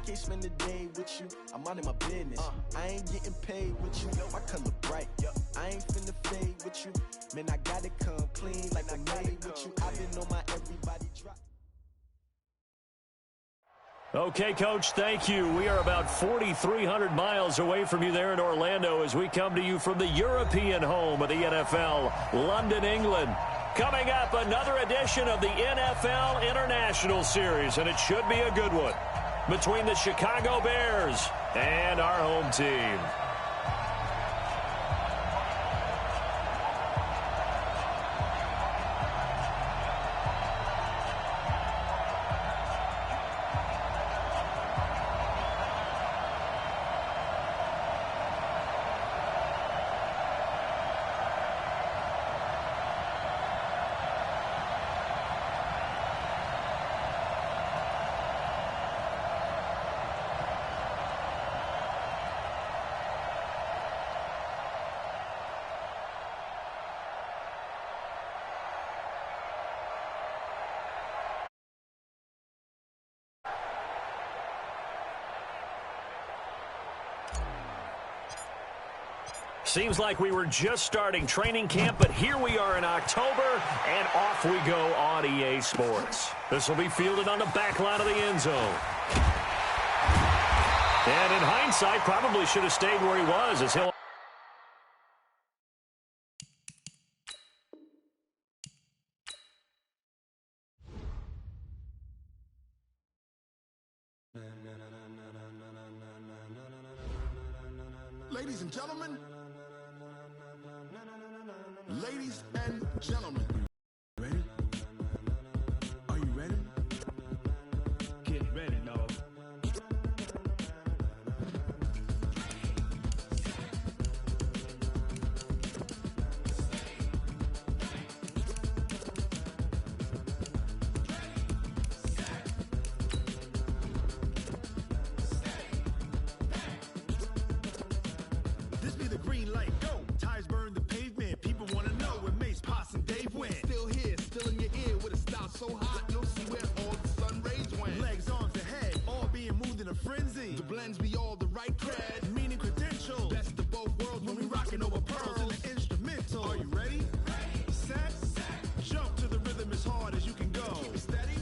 can't spend the day with you. I'm out in my business. I ain't getting paid with you. My color bright. I ain't finna fade with you. Man, I gotta come clean like I made with you. I've been on my everybody drop. Okay, Coach, thank you. We are about 4,300 miles away from you there in Orlando as we come to you from the European home of the NFL, London, England. Coming up, another edition of the NFL International Series, and it should be a good one, between the Chicago Bears and our home team. Seems like we were just starting training camp, but here we are in October, and off we go on EA Sports. This will be fielded on the back line of the end zone. And in hindsight, probably should have stayed where he was as he'll... Ladies and gentlemen. Ladies and gentlemen. Ready? Are you ready? Get ready, dog. This be the green light, go. Tires burn the pavement. People want to know where Mace, Potts, and Dave went. Still here, still in your ear with a style so hot, you'll see where all the sun rays went. Legs, arms, and head, all being moved in a frenzy. The blends be all the right cred, meaning credentials. Best of both worlds when we rockin' over pearls in the instrumental. Are you ready? Set. Jump to the rhythm as hard as you can go. Keep it steady,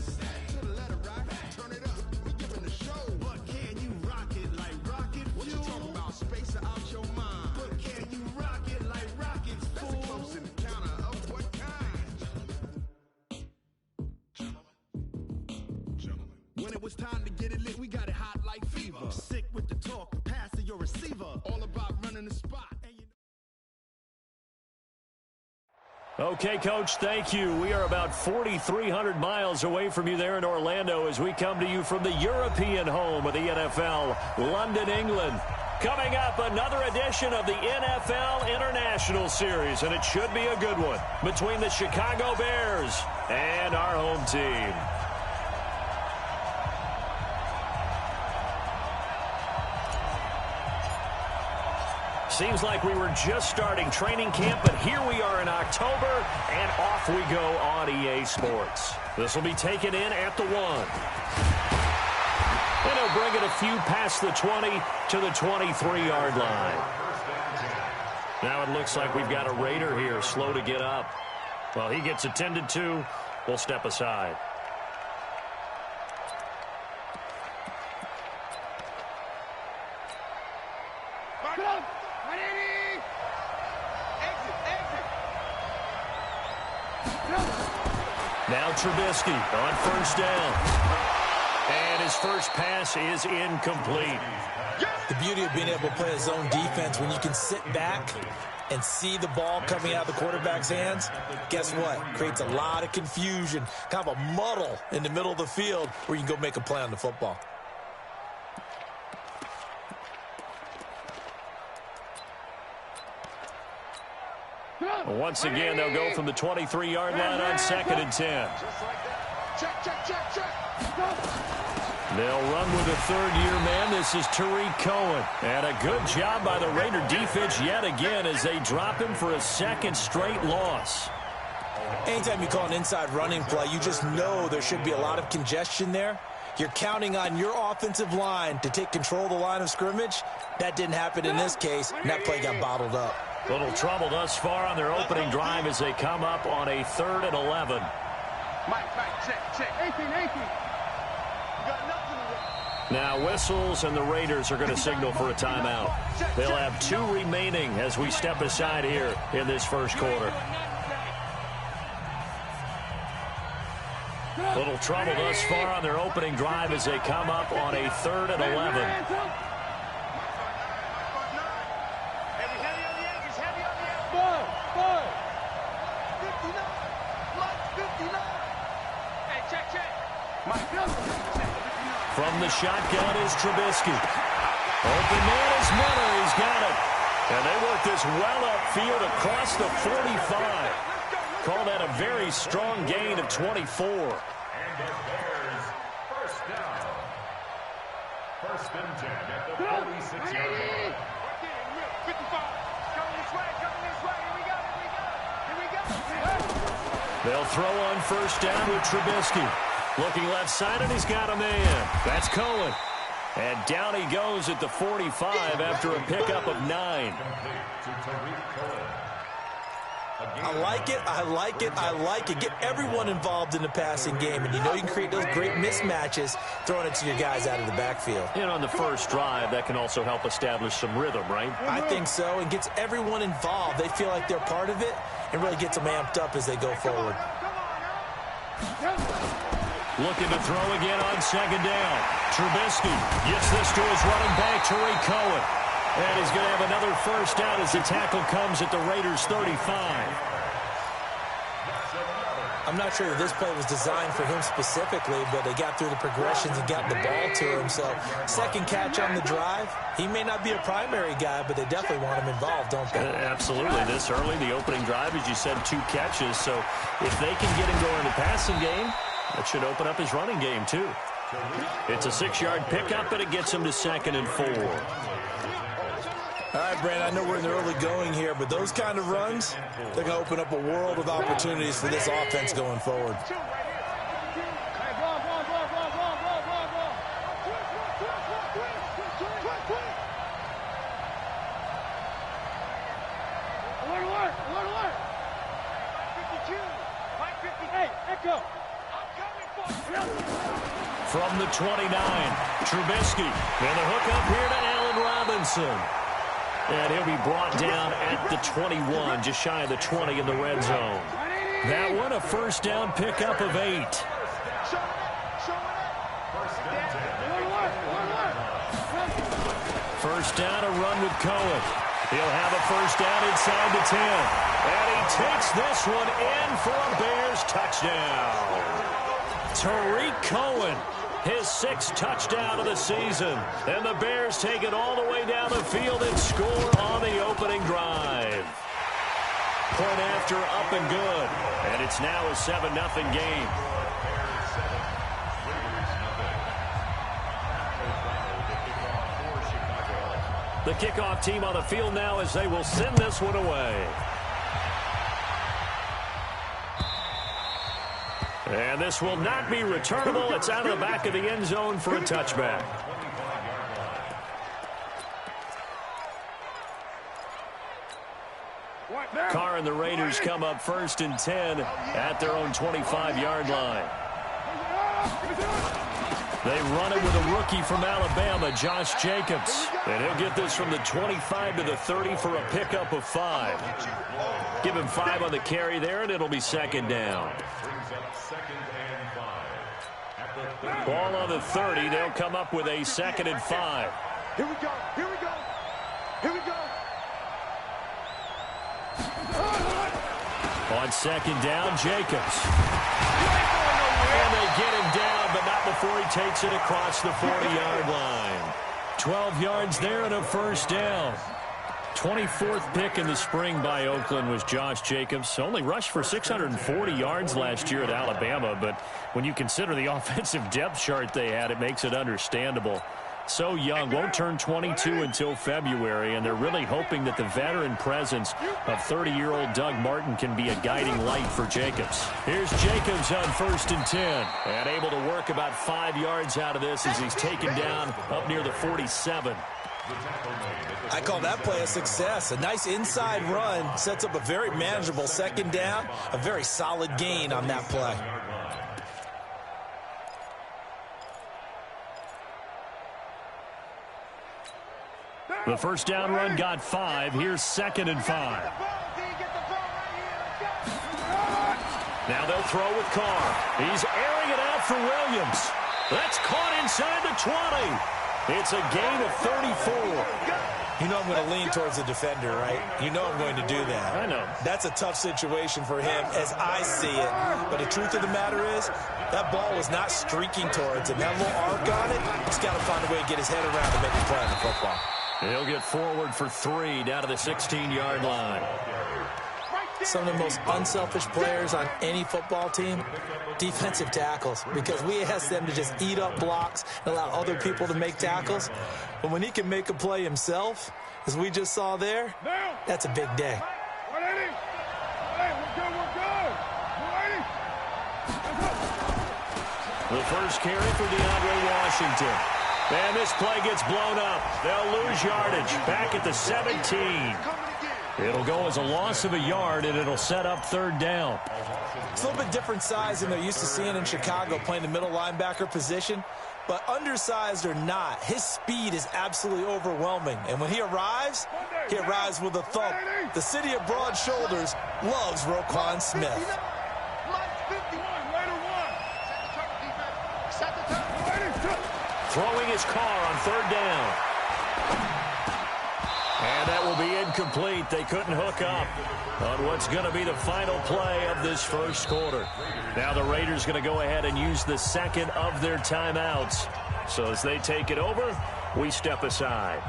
to the letter rock. Turn it up, we giving the show. But can you rock it like rocket fuel? What you talking about? Space out your mind. But can you rock it like rockets, fool? That's a close encounter of what kind? Gentlemen. When it was time to get it lit, we got it hot like fever. Sick with the talk, pass to your receiver. All about running the spot. And you Okay, Coach, thank you. We are about 4,300 miles away from you there in Orlando as we come to you from the European home of the NFL, London, England. Coming up, another edition of the NFL International Series, and it should be a good one, between the Chicago Bears and our home team. Seems like we were just starting training camp, but here we are in October, and off we go on EA Sports. This will be taken in at the 1. And he'll bring it a few past the 20 to the 23-yard line. Now it looks like we've got a Raider here, slow to get up. Well, he gets attended to. We'll step aside. Now Trubisky on first down. And his first pass is incomplete. The beauty of being able to play a zone defense, when you can sit back and see the ball coming out of the quarterback's hands, guess what? Creates a lot of confusion, kind of a muddle in the middle of the field where you can go make a play on the football. Once again, they'll go from the 23-yard line on 2nd and 10. They'll run with a third-year man. This is Tariq Cohen. And a good job by the Raider defense yet again as they drop him for a second straight loss. Anytime you call an inside running play, you just know there should be a lot of congestion there. You're counting on your offensive line to take control of the line of scrimmage. That didn't happen in this case, and that play got bottled up. Little trouble thus far on their opening drive as they come up on a 3rd and 11. Mike, check. 18. You got nothing to do. Now whistles, and the Raiders are going to signal for a timeout. They'll have 2 remaining as we step aside here in this first quarter. Little trouble thus far on their opening drive as they come up on a 3rd and 11. From the shotgun is Trubisky. Open man is Miller. He's got it. And they work this well upfield across the 45. Call that a very strong gain of 24. And the Bears first down. 1st and 10 at the 46-yard line. 55. Coming this way. Here we go. They'll throw on 1st down with Trubisky. Looking left side, and he's got a man. That's Cohen. And down he goes at the 45 after a pickup of 9. I like it. Get everyone involved in the passing game, and you know you can create those great mismatches throwing it to your guys out of the backfield. And on the first drive, that can also help establish some rhythm, right? I think so, and gets everyone involved. They feel like they're part of it, and really gets them amped up as they go forward. Looking to throw again on 2nd down. Trubisky gets this to his running back, Tariq Cohen. And he's going to have another 1st down as the tackle comes at the Raiders' 35. I'm not sure that this play was designed for him specifically, but they got through the progressions and got the ball to him. So 2nd catch on the drive. He may not be a primary guy, but they definitely want him involved, don't they? Absolutely. This early, the opening drive, as you said, 2 catches. So if they can get him going in the passing game, that should open up his running game, too. It's a 6-yard pickup, and it gets him to 2nd and 4. All right, Brandon, I know we're in the early going here, but those kind of runs, they're going to open up a world of opportunities for this offense going forward. From the 29, Trubisky. And a hook up here to Allen Robinson. And he'll be brought down at the 21, just shy of the 20 in the red zone. That one, a 1st down pickup of 8. First down, a run with Cohen. He'll have a 1st down inside the 10. And he takes this one in for a Bears touchdown. Tariq Cohen, his 6th touchdown of the season. And the Bears take it all the way down the field and score on the opening drive. Point after, up and good. And it's now a 7-0 game. The kickoff team on the field now as they will send this one away. And this will not be returnable. It's out of the back of the end zone for a touchback. Carr and the Raiders come up 1st and 10 at their own 25-yard line. They run it with a rookie from Alabama, Josh Jacobs. And he'll get this from the 25 to the 30 for a pickup of 5. Give him 5 on the carry there, and it'll be 2nd down. Ball on the 30. They'll come up with a 2nd and 5. Here we go. On 2nd down, Jacobs. And they get him down, but not before he takes it across the 40-yard line. 12 yards there and a 1st down. 24th pick in the spring by Oakland was Josh Jacobs. Only rushed for 640 yards last year at Alabama, but when you consider the offensive depth chart they had, it makes it understandable. So young, won't turn 22 until February, and they're really hoping that the veteran presence of 30-year-old Doug Martin can be a guiding light for Jacobs. Here's Jacobs on 1st and 10, and able to work about 5 yards out of this as he's taken down up near the 47. I call that play a success. A nice inside run sets up a very manageable 2nd down, a very solid gain on that play. The 1st down run got 5. Here's 2nd and 5. Now they'll throw with Carr. He's airing it out for Williams. That's caught inside the 20. It's a gain of 34. You know I'm going to lean towards the defender, right? You know I'm going to do that. I know. That's a tough situation for him as I see it. But the truth of the matter is, that ball was not streaking towards him. That little arc on it, he's got to find a way to get his head around and make a play on the football. He'll get forward for 3 down to the 16-yard line. Some of the most unselfish players on any football team, defensive tackles, because we ask them to just eat up blocks and allow other people to make tackles. But when he can make a play himself, as we just saw there, that's a big day. The first carry for DeAndre Washington. And this play gets blown up. They'll lose yardage back at the 17. It'll go as a loss of a yard, and it'll set up 3rd down. It's a little bit different size than they're used to seeing in Chicago, playing the middle linebacker position. But undersized or not, his speed is absolutely overwhelming. And when he arrives with a thump. The city of broad shoulders loves Roquan Smith. Throwing his car on 3rd down. And that will be incomplete. They couldn't hook up on what's going to be the final play of this 1st quarter. Now the Raiders going to go ahead and use the 2nd of their timeouts. So as they take it over, we step aside.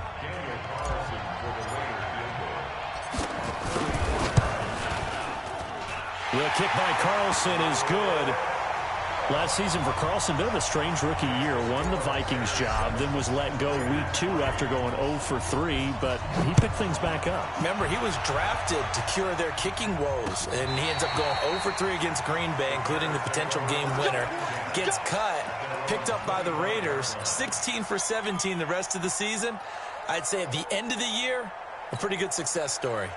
The kick by Carlson is good. Last season for Carlson, bit of a strange rookie year. Won the Vikings job, then was let go week 2 after going 0 for 3, but he picked things back up. Remember, he was drafted to cure their kicking woes, and he ends up going 0 for 3 against Green Bay, including the potential game winner. Gets cut, picked up by the Raiders, 16 for 17 the rest of the season. I'd say at the end of the year, a pretty good success story.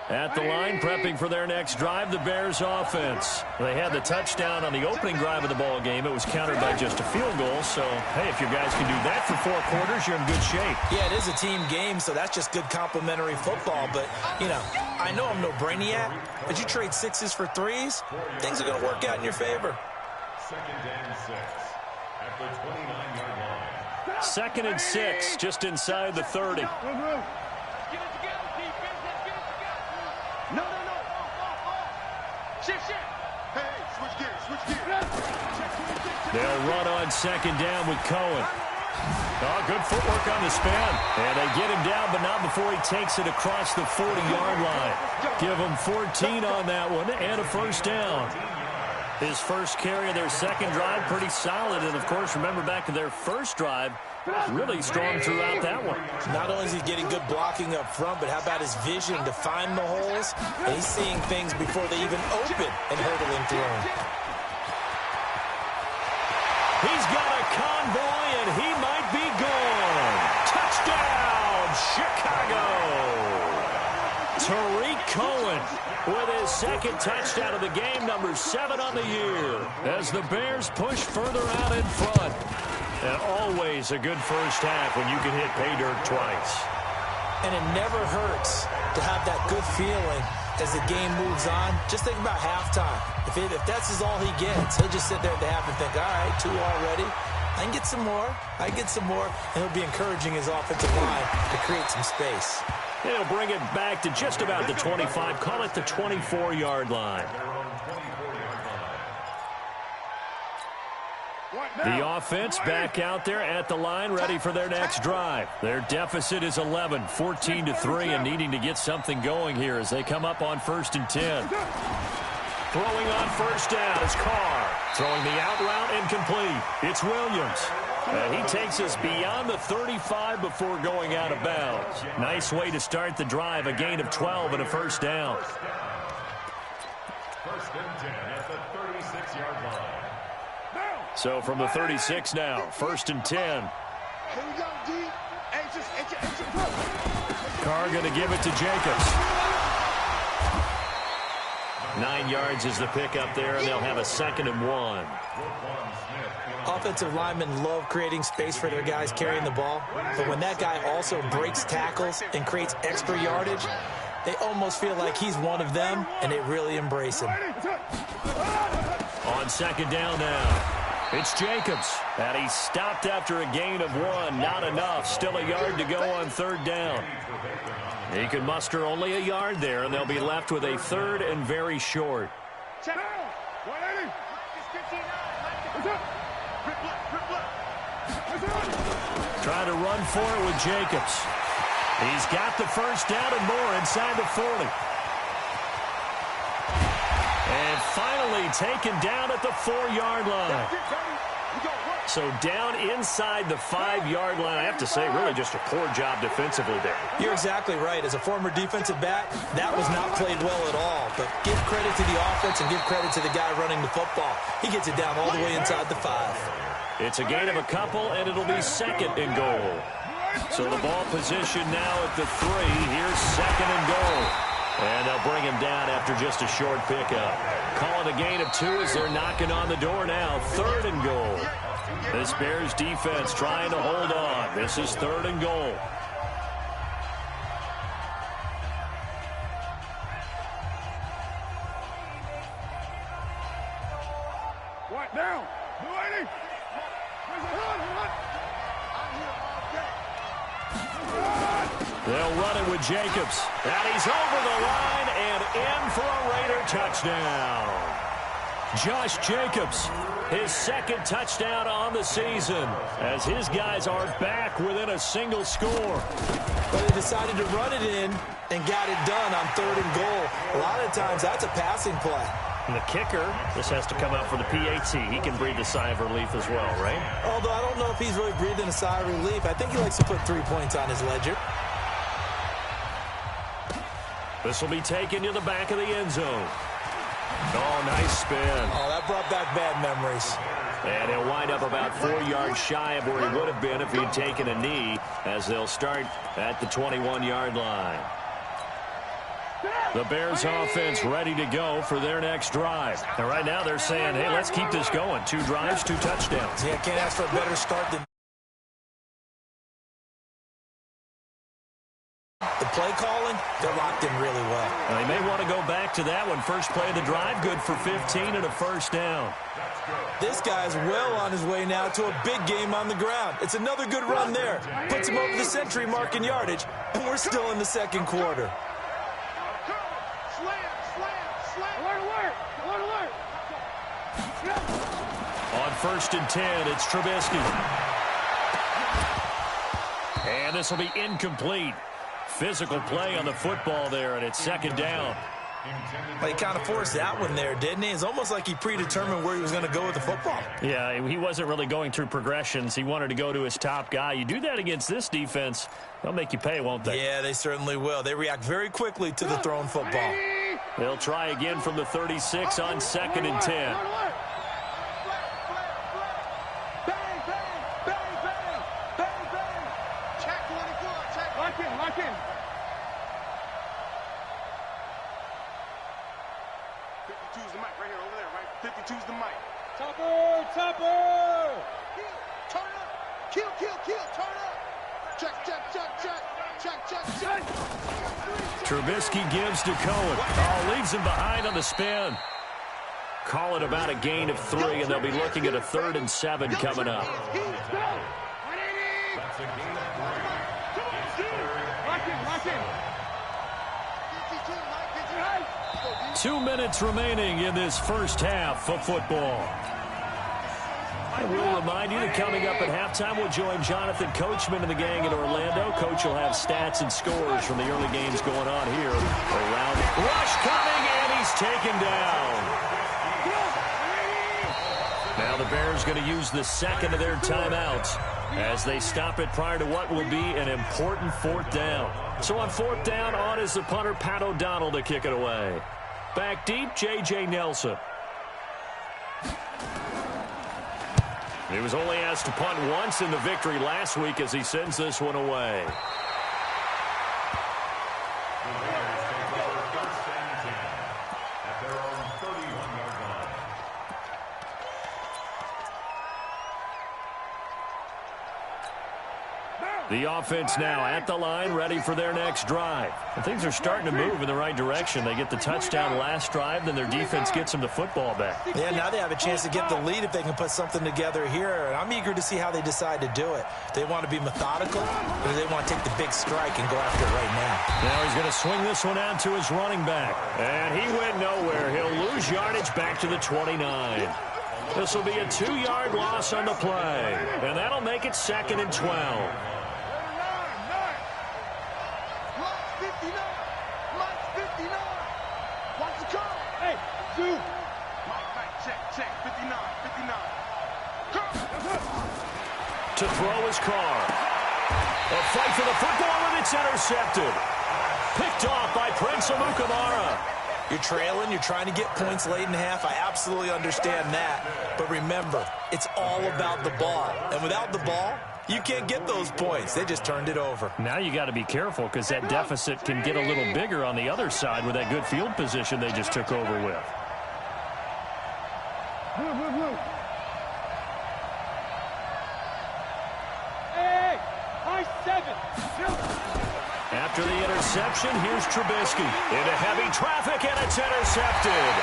At the line, prepping for their next drive, the Bears offense. They had the touchdown on the opening drive of the ball game. It was countered by just a field goal. So, hey, if you guys can do that for 4 quarters, you're in good shape. Yeah, it is a team game, so that's just good complimentary football. But, you know, I know I'm no brainiac, but you trade 6s for 3s, things are going to work out in your favor. 2nd and 6 at the 29-yard line. 2nd and 6, just inside the 30. They'll run on 2nd down with Cohen. Oh, good footwork on the span. And they get him down, but not before he takes it across the 40-yard line. Give him 14 on that one and a 1st down. His first carry of their 2nd drive, pretty solid. And, of course, remember back to their 1st drive, really strong throughout that one. Not only is he getting good blocking up front, but how about his vision to find the holes? And he's seeing things before they even open and hurdling through them. He's got a convoy, and he might be gone. Touchdown, Chicago! Tariq Cohen with his 2nd touchdown of the game, number 7 on the year, as the Bears push further out in front. And always a good first half when you can hit pay dirt twice. And it never hurts to have that good feeling as the game moves on. Just think about halftime. If that's all he gets, he'll just sit there at the half and think, all right, 2 already. I can get some more. I can get some more. And he'll be encouraging his offensive line to create some space. He'll bring it back to just about the 25. Call it the 24-yard line. The offense back out there at the line, ready for their next drive. Their deficit is 11, 14-3, and needing to get something going here as they come up on 1st and 10. Throwing on 1st down is Carr. Throwing the out route incomplete. It's Williams. He takes us beyond the 35 before going out of bounds. Nice way to start the drive, a gain of 12 and a 1st down. 1st and 10 at the 36-yard line. So from the 36 now, 1st and 10. Here we go, D. Carr going to give it to Jacobs. 9 yards is the pickup there, and they'll have a 2nd and 1. Offensive linemen love creating space for their guys carrying the ball, but when that guy also breaks tackles and creates extra yardage, they almost feel like he's one of them, and they really embrace him. On 2nd down now. It's Jacobs, and he's stopped after a gain of 1. Not enough. Still a yard to go on 3rd down. He can muster only a yard there, and they'll be left with a 3rd and very short. Trying to run for it with Jacobs. He's got the 1st down and more inside the 40. And finally taken down at the 4-yard line. So down inside the 5-yard line. I have to say, really just a poor job defensively there. You're exactly right. As a former defensive back, that was not played well at all. But give credit to the offense and give credit to the guy running the football. He gets it down all the way inside the 5. It's a gain of a couple, and it'll be 2nd and goal. So the ball position now at the 3. Here's 2nd and goal. And they'll bring him down after just a short pickup. Call it a gain of 2 as they're knocking on the door now. 3rd and goal. This Bears defense trying to hold on. This is 3rd and goal. What down? They'll run it with Jacobs. And he's over the line and in for a Raider touchdown. Josh Jacobs, his 2nd touchdown on the season, as his guys are back within a single score. But they decided to run it in and got it done on 3rd and goal. A lot of times that's a passing play. And the kicker, this has to come out for the PAT. He can breathe a sigh of relief as well, right? Although I don't know if he's really breathing a sigh of relief. I think he likes to put 3 points on his ledger. This will be taken to the back of the end zone. Oh, nice spin. Oh, that brought back bad memories. And he'll wind up about 4 yards shy of where he would have been if he'd taken a knee, as they'll start at the 21-yard line. The Bears offense ready to go for their next drive. And right now they're saying, hey, let's keep this going. 2 drives, 2 touchdowns. Yeah, can't ask for a better start than the play calling. They're locked in really well. They may want to go back to that one. First play of the drive, good for 15 and a 1st down. This guy's well on his way now to a big game on the ground. It's another good run there. Puts him over the century mark in yardage, and we're still in the 2nd quarter. On 1st and 10, it's Trubisky. And this will be incomplete. Physical play on the football there, and it's 2nd down. Well, he kind of forced that one there, didn't he? It's almost like he predetermined where he was going to go with the football. Yeah, he wasn't really going through progressions. He wanted to go to his top guy. You do that against this defense, they'll make you pay, won't they? Yeah, they certainly will. They react very quickly to the thrown football. They'll try again from the 36 on 2nd and 10. Trubisky gives to Cohen. Oh, leaves him behind on the spin. Call it about a gain of 3, and they'll be looking at a 3rd and 7 coming up. That's a gain of 3. 2 minutes remaining in this first half of football. And we'll remind you that coming up at halftime, we'll join Jonathan Coachman and the gang in Orlando. Coach will have stats and scores from the early games going on here around. Rush coming, and he's taken down. Now the Bears going to use the second of their timeouts as they stop it prior to what will be an important fourth down. So on fourth down, on is the punter, Pat O'Donnell, to kick it away. Back deep, J.J. Nelson. He was only asked to punt once in the victory last week as he sends this one away. The offense now at the line, ready for their next drive. And things are starting to move in the right direction. They get the touchdown last drive, then their defense gets them the football back. Yeah, now they have a chance to get the lead if they can put something together here. And I'm eager to see how they decide to do it. They want to be methodical, or they want to take the big strike and go after it right now. Now he's going to swing this one out to his running back. And he went nowhere. He'll lose yardage back to the 29. This will be a 2-yard loss on the play. And that'll make it 2nd and 12. To throw his car. A fight for the football, and it's intercepted. Picked off by Prince Amukamara. You're trailing, you're trying to get points late in half. I absolutely understand that. But remember, it's all about the ball. And without the ball, you can't get those points. They just turned it over. Now you got to be careful because that deficit can get a little bigger on the other side with that good field position they just took over with. After the interception, here's Trubisky into heavy traffic, and it's intercepted.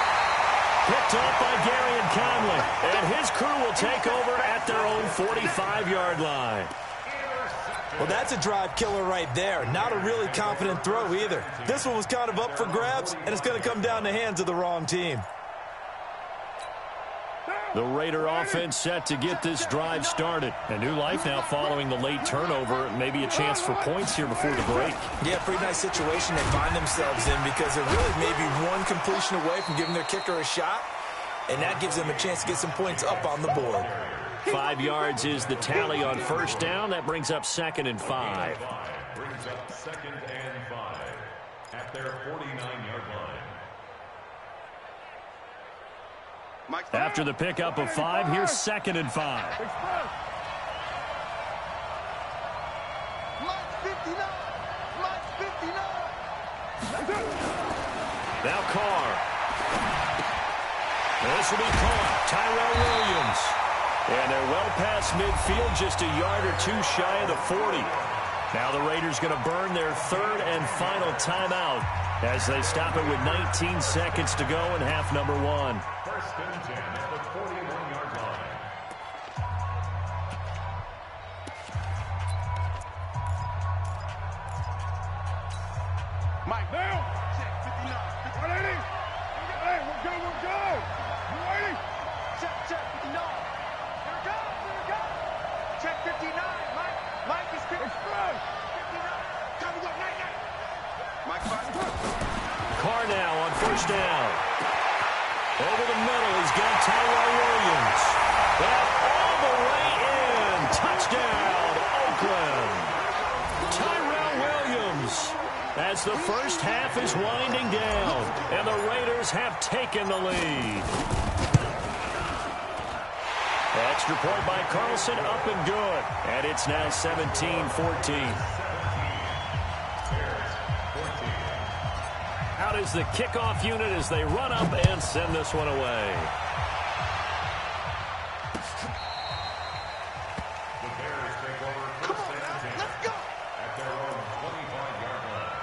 Picked up by Garyon Conley, and his crew will take over at their own 45-yard line. Well, that's a drive killer right there. Not a really confident throw either. This one was kind of up for grabs, and it's going to come down the hands of the wrong team. The Raider offense set to get this drive started. A new life now following the late turnover. Maybe a chance for points here before the break. Yeah, pretty nice situation they find themselves in because they're really maybe one completion away from giving their kicker a shot, and that gives them a chance to get some points up on the board. 5 yards is the tally on first down. That brings up 2nd and 5. Brings up 2nd and 5 at their 49-yard line. After the pickup of 5, here's 2nd and 5. Now Carr. This will be caught. Tyrell Williams. And they're well past midfield, just a yard or two shy of the 40. Now the Raiders going to burn their 3rd and final timeout as they stop it with 19 seconds to go in half number 1. 1st and 10 at the 41-yard line. Mike, now. Check 59. 180. Hey, we're go. You ready? Check 59. Here it goes. Check 59. Mike is 59. 59. Time to go. Night. Mike, 5. Carr now on first down. Over the middle, he's got Tyrell Williams. And all the way in. Touchdown, Oakland. Tyrell Williams. As the first half is winding down, and the Raiders have taken the lead. Extra point by Carlson, up and good. And it's now 17-14. Out is the kickoff unit as they run up and send this one away. The Bears take over 1st and 10 at their own 25-yard line.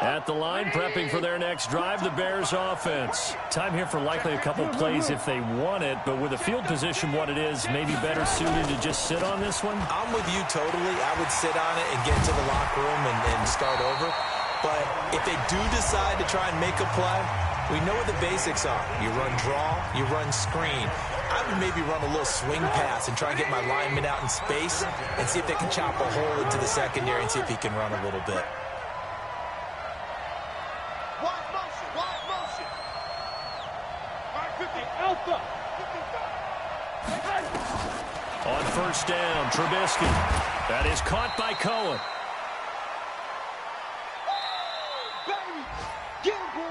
At the line, prepping for their next drive, the Bears offense. Time here for likely a couple plays if they want it, but with the field position what it is, maybe better suited to just sit on this one? I'm with you totally. I would sit on it and get to the locker room and start over. But if they do decide to try and make a play, We know what the basics are. You run draw, you run screen. I would maybe run a little swing pass and try and get my lineman out in space and see if they can chop a hole into the secondary and see if he can run a little bit. Wide motion, wide motion. Right, 50, alpha. On first down, Trubisky. That is caught by Cohen.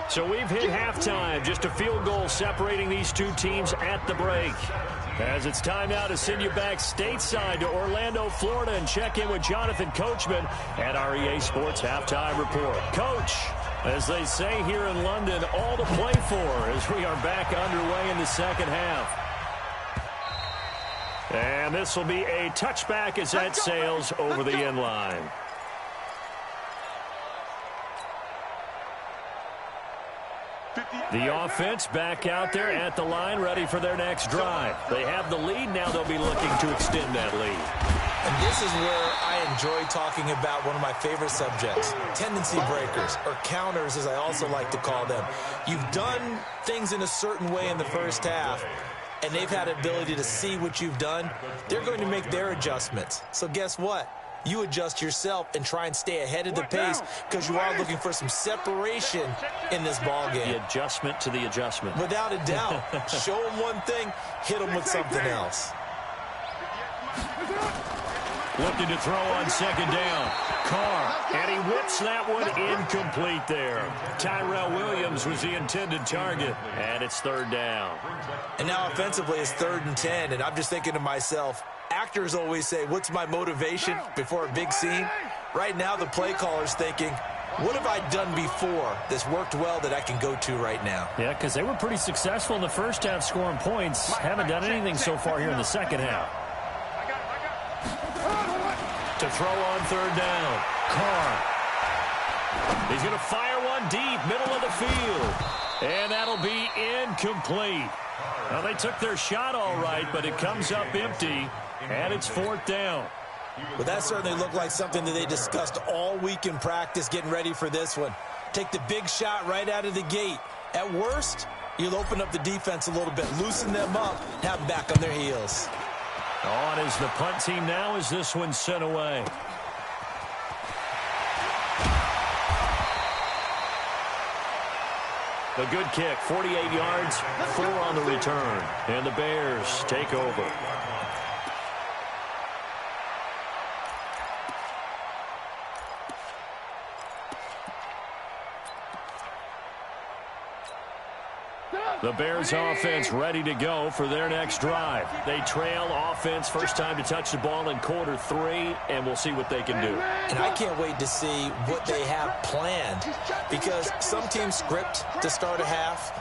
So we've hit halftime, just a field goal separating these two teams at the break. As it's time now to send you back stateside to Orlando, Florida, and check in with Jonathan Coachman at our EA Sports Halftime Report. Coach, as they say here in London, all to play for as we are back underway in the second half. And this will be a touchback as that sails over the end line. The offense back out there at the line, ready for their next drive. They have the lead. Now they'll be looking to extend that lead. And this is where I enjoy talking about one of my favorite subjects, tendency breakers, or counters as I also like to call them. You've done things in a certain way in the first half, and they've had the ability to see what you've done. They're going to make their adjustments. So guess what? You adjust yourself and try and stay ahead of the pace because you are looking for some separation in this ball game. The adjustment to the adjustment. Without a doubt. Show them one thing, hit them with something else. Looking to throw on second down. Carr, and he whips that one incomplete there. Tyrell Williams was the intended target, and it's third down. And now offensively it's 3rd and 10, and I'm just thinking to myself, actors always say, what's my motivation before a big scene? Right now the play caller's thinking, what have I done before that's worked well that I can go to right now? Yeah, because they were pretty successful in the first half scoring points. Haven't done anything so far here in the second half. To throw on third down, Carr. He's going to fire one deep, middle of the field. And that'll be incomplete. Well, they took their shot all right, but it comes up empty, and it's 4th down. Well, that certainly looked like something that they discussed all week in practice getting ready for this one. Take the big shot right out of the gate. At worst, you'll open up the defense a little bit, loosen them up, have them back on their heels. On is the punt team now as this one's sent away. A good kick, 48 yards, 4 on the return. And the Bears take over. The Bears offense ready to go for their next drive. They trail offense, first time to touch the ball in quarter 3, and we'll see what they can do. And I can't wait to see what they have planned, because some teams script to start a half.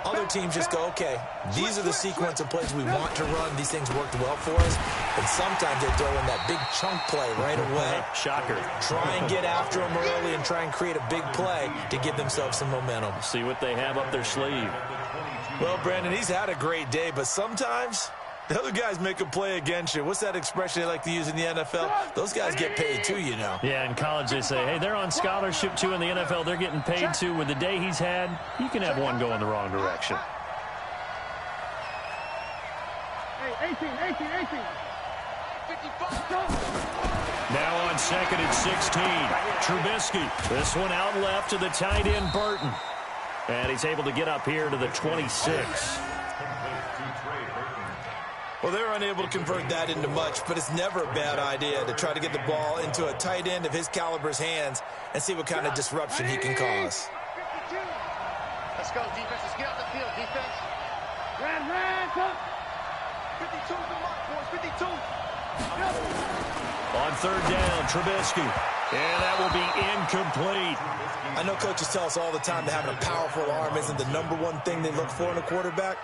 Other teams just go, okay, these are the sequence of plays we want to run. These things worked well for us. And sometimes they throw in that big chunk play right away. Shocker. Try and get after them early and try and create a big play to give themselves some momentum. See what they have up their sleeve. Well, Brandon, he's had a great day, but sometimes the other guys make a play against you. What's that expression they like to use in the NFL? Those guys get paid too, you know. Yeah, in college they say, hey, they're on scholarship too. In the NFL, they're getting paid too. With the day he's had, you can have one go in the wrong direction. Hey, 18. Now on second and 16, Trubisky. This one out left to the tight end, Burton. And he's able to get up here to the 26. Well, they're unable to convert that into much, but it's never a bad idea to try to get the ball into a tight end of his caliber's hands and see what kind of disruption he can cause. Let's go, defense. Let's get out the field, defense. Ran, come. 52 to the mark, boys, 52. On third down, Trubisky. And that will be incomplete. I know coaches tell us all the time that having a powerful arm isn't the #1 thing they look for in a quarterback.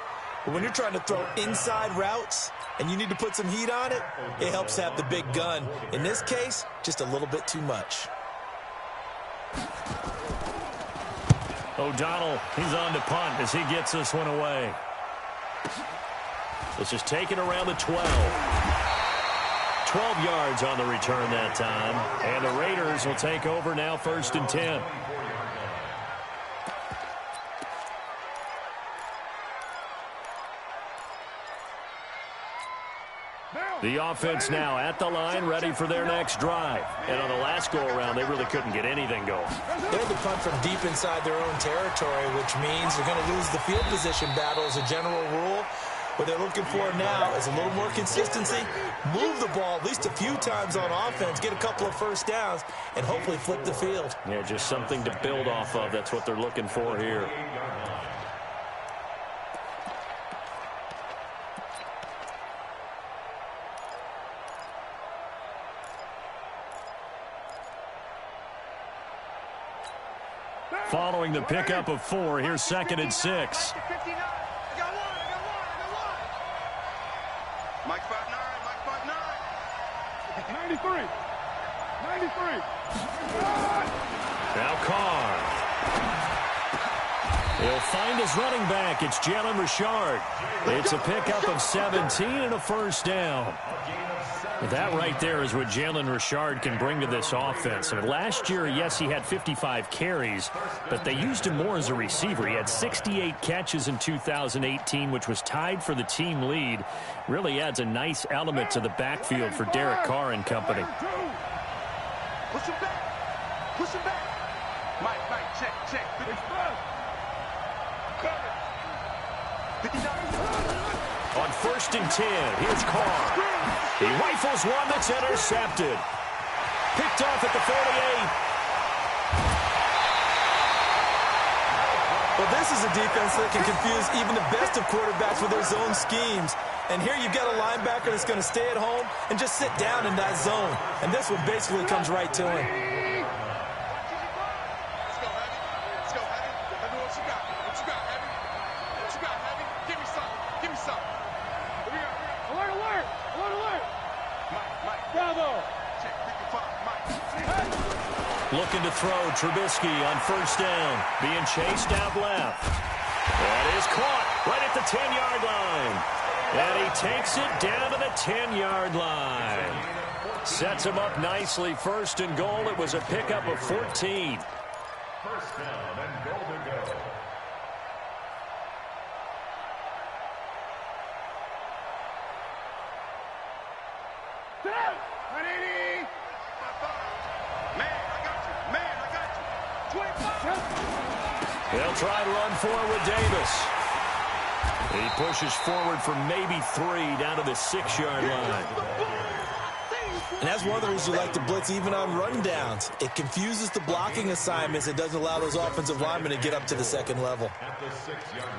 But when you're trying to throw inside routes and you need to put some heat on it, it helps have the big gun. In this case, just a little bit too much. O'Donnell, he's on to punt as he gets this one away. This is taken around the 12. 12 yards on the return that time. And the Raiders will take over now, 1st and 10. The offense now at the line, ready for their next drive. And on the last go-around, they really couldn't get anything going. They had to punt from deep inside their own territory, which means they're going to lose the field position battle as a general rule. What they're looking for now is a little more consistency, move the ball at least a few times on offense, get a couple of first downs, and hopefully flip the field. Yeah, just something to build off of. That's what they're looking for here. Following the pickup of 4, here's 2nd and 6. Mike 5'9", Mike 5'9". 93. Now Carr. He'll find his running back. It's Jalen Richard. It's a pickup of 17 and a first down. That right there is what Jalen Richard can bring to this offense. I mean, last year, yes, he had 55 carries, but they used him more as a receiver. He had 68 catches in 2018, which was tied for the team lead. Really adds a nice element to the backfield for Derek Carr and company. Push him back. Push him back. Mike, check. 59. On 1st and 10, here's Carr. He rifles one that's intercepted. Picked off at the 48. Well, this is a defense that can confuse even the best of quarterbacks with their zone schemes. And here you've got a linebacker that's going to stay at home and just sit down in that zone. And this one basically comes right to him. Let's go, Heavy. Let me know what you got. What you got, Heavy? What you got, Heavy? Give me something. Alert. Mike. Bravo. Check 55, Mike. Looking to throw. Trubisky on 1st down. Being chased out left. That is caught right at the 10-yard line. And he takes it down to the 10-yard line. Sets him up nicely. 1st and goal. It was a pickup of 14. 1st down and goal to go. They'll try to run forward with Davis. He pushes forward for maybe 3 down to the 6-yard line. And that's one of the reasons you like to blitz even on rundowns. It confuses the blocking assignments. It doesn't allow those offensive linemen to get up to the 2nd level. At the 6-yard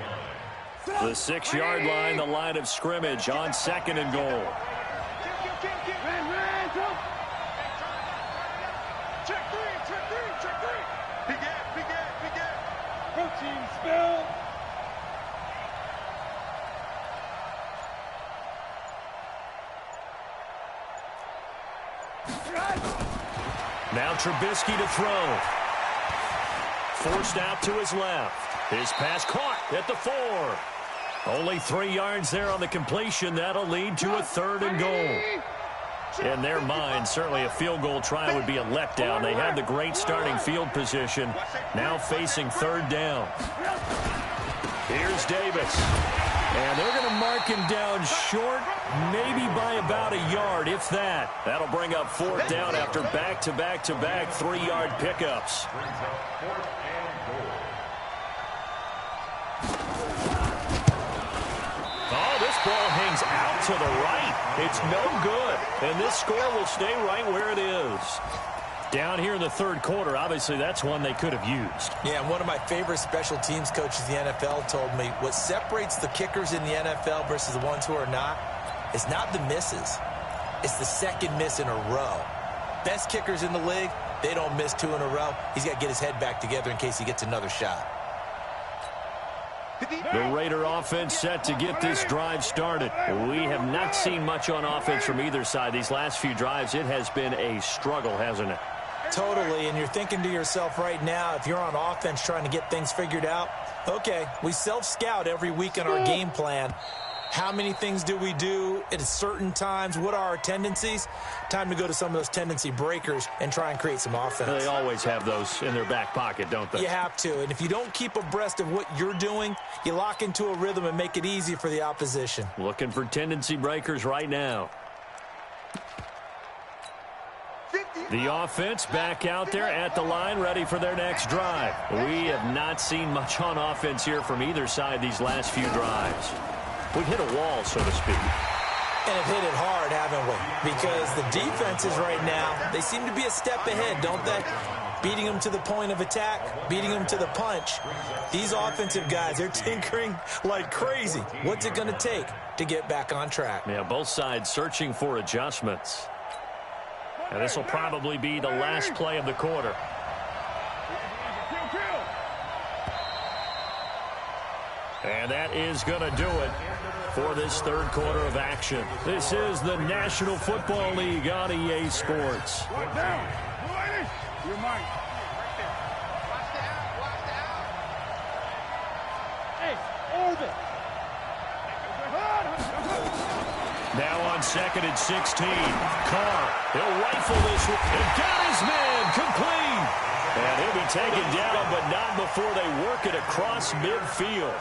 line. The 6-yard line, the line of scrimmage on 2nd and goal. Check three. Big gap. Protein spill. Now Trubisky to throw. Forced out to his left. His pass caught at the 4. Only 3 yards there on the completion. That'll lead to a 3rd and goal. In their mind, certainly a field goal try would be a letdown. They had the great starting field position. Now facing 3rd down. Here's Davis. And they're going to mark him down short, maybe by about a yard, if that. That'll bring up 4th down after back-to-back 3-yard pickups. Brings up 4th and goal. Oh, this ball hangs out to the right. It's no good. And this score will stay right where it is. Down here in the 3rd quarter, obviously that's one they could have used. Yeah, and one of my favorite special teams coaches in the NFL told me what separates the kickers in the NFL versus the ones who are not is not the misses. It's the 2nd miss in a row. Best kickers in the league, they don't miss 2 in a row. He's got to get his head back together in case he gets another shot. The Raider offense set to get this drive started. We have not seen much on offense from either side. These last few drives, it has been a struggle, hasn't it? Totally, and you're thinking to yourself right now, if you're on offense trying to get things figured out, okay, we self-scout every week in our game plan. How many things do we do at certain times? What are our tendencies? Time to go to some of those tendency breakers and try and create some offense. They always have those in their back pocket, don't they? You have to, and if you don't keep abreast of what you're doing, you lock into a rhythm and make it easy for the opposition. Looking for tendency breakers right now. The offense back out there at the line, ready for their next drive. We have not seen much on offense here from either side these last few drives. We've hit a wall, so to speak. And have hit it hard, haven't we? Because the defenses right now, they seem to be a step ahead, don't they? Beating them to the point of attack, beating them to the punch. These offensive guys, they're tinkering like crazy. What's it going to take to get back on track? Yeah, both sides searching for adjustments. And this will probably be the last play of the quarter. And that is going to do it for this third quarter of action. This is the National Football League on EA Sports. You're mine. Hey, over. Now on 2nd and 16. Carr, he'll rifle this one. And got his man complete. And he'll be taken down, but not before they work it across midfield.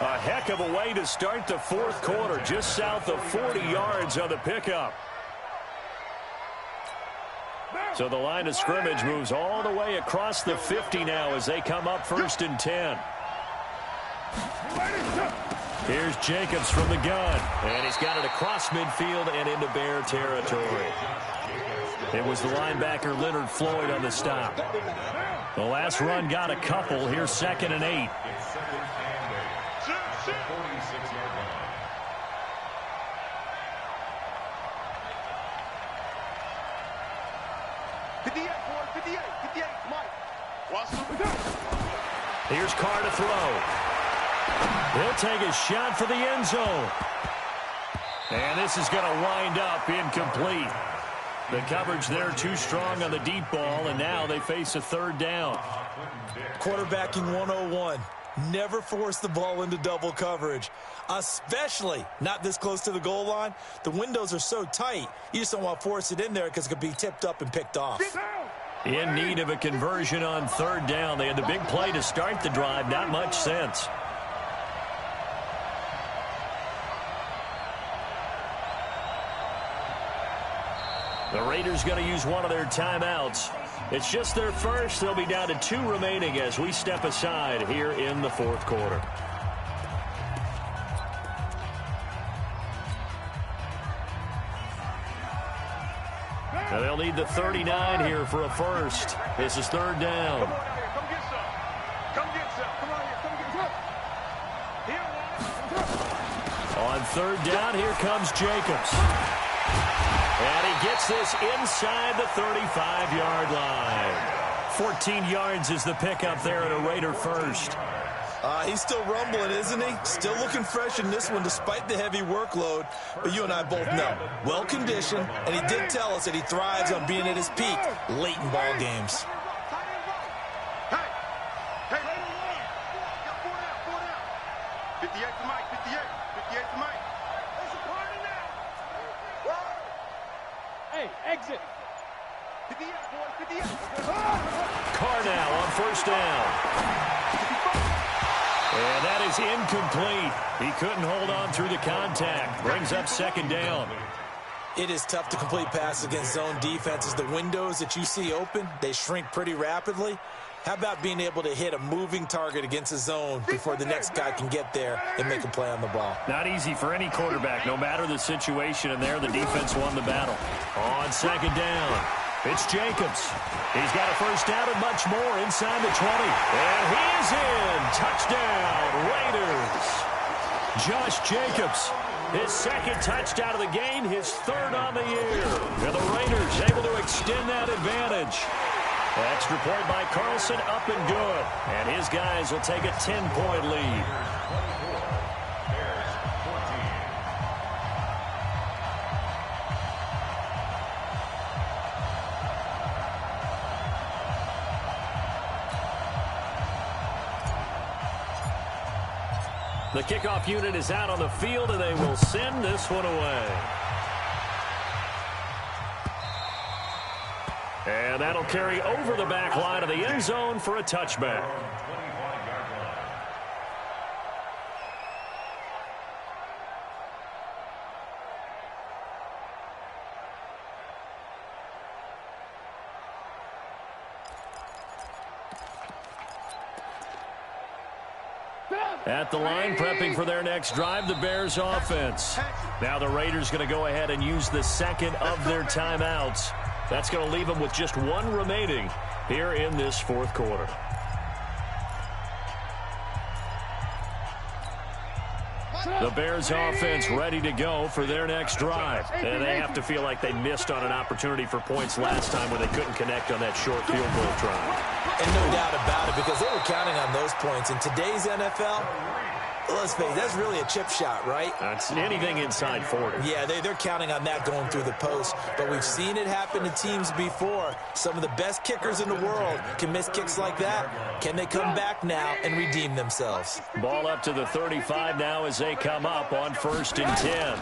A heck of a way to start the fourth quarter, just south of 40 yards on the pickup. So the line of scrimmage moves all the way across the 50 now as they come up 1st and 10. Here's Jacobs from the gun. And he's got it across midfield and into Bear territory. It was the linebacker Leonard Floyd on the stop. The last run got a couple. Here's 2nd and 8. Here's Carr to throw. He'll take a shot for the end zone. And this is going to wind up incomplete. The coverage there too strong on the deep ball, and now they face a 3rd down. Quarterbacking 101. Never force the ball into double coverage, especially not this close to the goal line. The windows are so tight, you just don't want to force it in there because it could be tipped up and picked off. In need of a conversion on 3rd down. They had the big play to start the drive. Not much sense. The Raiders going to use one of their timeouts. It's just their first. They'll be down to 2 remaining as we step aside here in the fourth quarter. Now they'll need the 39 here for a first. This is 3rd down. Come get some. Come get some. Come on here. Come get some. Here, On 3rd down, here comes Jacobs. And he gets this inside the 35-yard line. 14 yards is the pickup there at a Raider first. He's still rumbling, isn't he? Still looking fresh in this one despite the heavy workload. But you and I both know, well-conditioned, and he did tell us that he thrives on being at his peak late in ball games. Hey! Hey! 58 to Mike. 58. 58 to Mike. There's a party now. Hey, exit. 58, boy. 58. Carr now on 1st down. And that is incomplete. He couldn't hold on through the contact. Brings up 2nd down. It is tough to complete passes against zone defenses. The windows that you see open, they shrink pretty rapidly. How about being able to hit a moving target against a zone before the next guy can get there and make a play on the ball? Not easy for any quarterback, no matter the situation. And there, the defense won the battle. On 2nd down, it's Jacobs. He's got a first down and much more inside the 20. And he is in. Touchdown, Raiders. Josh Jacobs, his 2nd touchdown of the game, his 3rd on the year. And the Raiders able to extend that advantage. Extra point by Carlson, up and good. And his guys will take a 10-point lead. The kickoff unit is out on the field, and they will send this one away. And that'll carry over the back line of the end zone for a touchback. At the line, prepping for their next drive, the Bears offense. Now the Raiders going to go ahead and use the second of their timeouts. That's going to leave them with just one remaining here in this fourth quarter. The Bears offense ready to go for their next drive. And they have to feel like they missed on an opportunity for points last time when they couldn't connect on that short field goal drive. And no doubt about it, because they were counting on those points. In today's NFL, let's face it, that's really a chip shot, right? That's anything inside 40. Yeah, they're counting on that going through the post. But we've seen it happen to teams before. Some of the best kickers in the world can miss kicks like that. Can they come back now and redeem themselves? Ball up to the 35 now as they come up on 1st and 10.